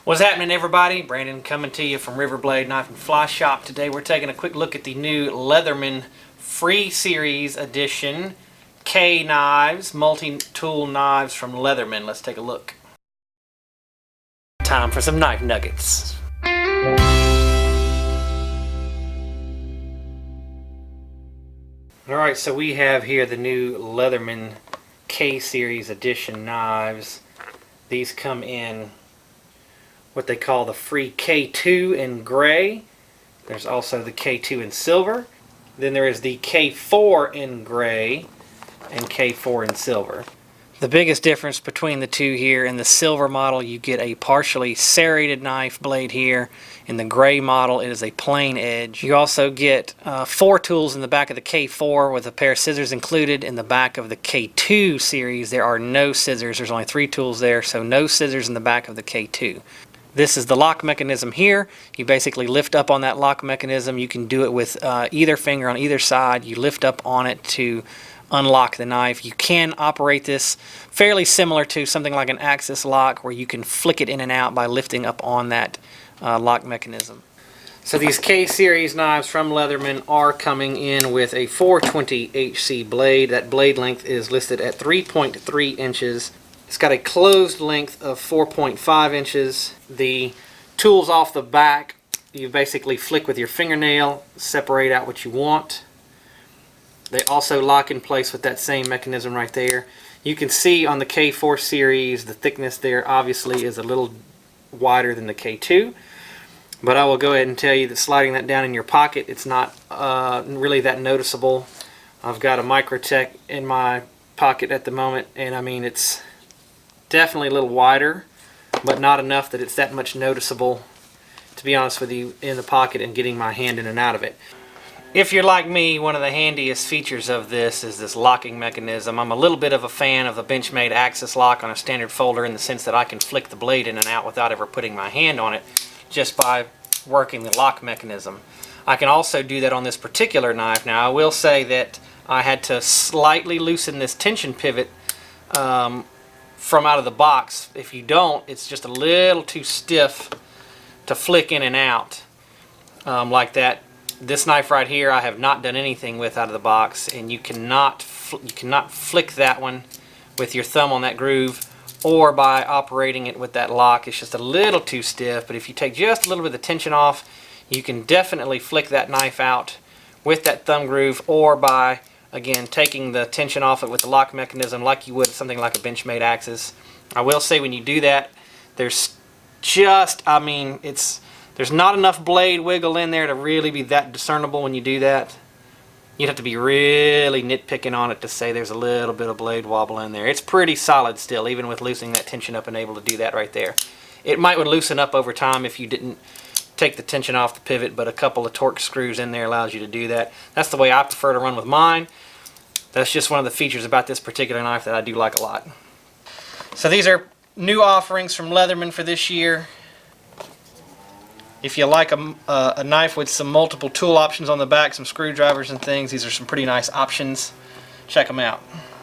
What's happening, everybody? Brandon coming to you from Riverblade Knife and Fly Shop. Today we're taking a quick look at the new Leatherman Free Series Edition K knives, multi-tool knives from Leatherman. Let's take a look. Time for some knife nuggets. Alright, so we have here the new Leatherman K Series Edition knives. These come in what they call the free K2 in gray. There's also the K2 in silver. Then there is the K4 in gray and K4 in silver. The biggest difference between the two here, in the silver model you get a partially serrated knife blade here. In the gray model it is a plain edge. You also get 4 tools in the back of the K4 with a pair of scissors included. In the back of the K2 series there are no scissors. There's only 3 tools there, so no scissors in the back of the K2. This is the lock mechanism here. You basically lift up on that lock mechanism. You can do it with either finger on either side. You lift up on it to unlock the knife. You can operate this fairly similar to something like an axis lock, where you can flick it in and out by lifting up on that lock mechanism. So these K-Series knives from Leatherman are coming in with a 420 HC blade. That blade length is listed at 3.3 inches. It's got a closed length of 4.5 inches. The tools off the back, you basically flick with your fingernail, separate out what you want. They also lock in place with that same mechanism right there. You can see on the K4 series the thickness there obviously is a little wider than the K2. But I will go ahead and tell you that sliding that down in your pocket, it's not really that noticeable. I've got a Microtech in my pocket at the moment, and I mean, it's definitely a little wider, but not enough that it's that much noticeable, to be honest with you, in the pocket and getting my hand in and out of it. If you're like me, one of the handiest features of this is this locking mechanism. I'm a little bit of a fan of the Benchmade axis lock on a standard folder, in the sense that I can flick the blade in and out without ever putting my hand on it, just by working the lock mechanism. I can also do that on this particular knife. Now, I will say that I had to slightly loosen this tension pivot from out of the box. If you don't, it's just a little too stiff to flick in and out like that. This knife right here I have not done anything with out of the box, and you cannot flick that one with your thumb on that groove or by operating it with that lock. It's just a little too stiff, but if you take just a little bit of the tension off, you can definitely flick that knife out with that thumb groove, or by, again, taking the tension off it with the lock mechanism like you would something like a Benchmade axis. I will say, when you do that, there's just, I mean, there's not enough blade wiggle in there to really be that discernible when you do that. You'd have to be really nitpicking on it to say there's a little bit of blade wobble in there. It's pretty solid still, even with loosening that tension up and able to do that right there. It might would loosen up over time if you didn't take the tension off the pivot, but a couple of Torx screws in there allows you to do that. That's the way I prefer to run with mine. That's just one of the features about this particular knife that I do like a lot. So these are new offerings from Leatherman for this year. If you like a knife with some multiple tool options on the back, some screwdrivers and things, these are some pretty nice options. Check them out.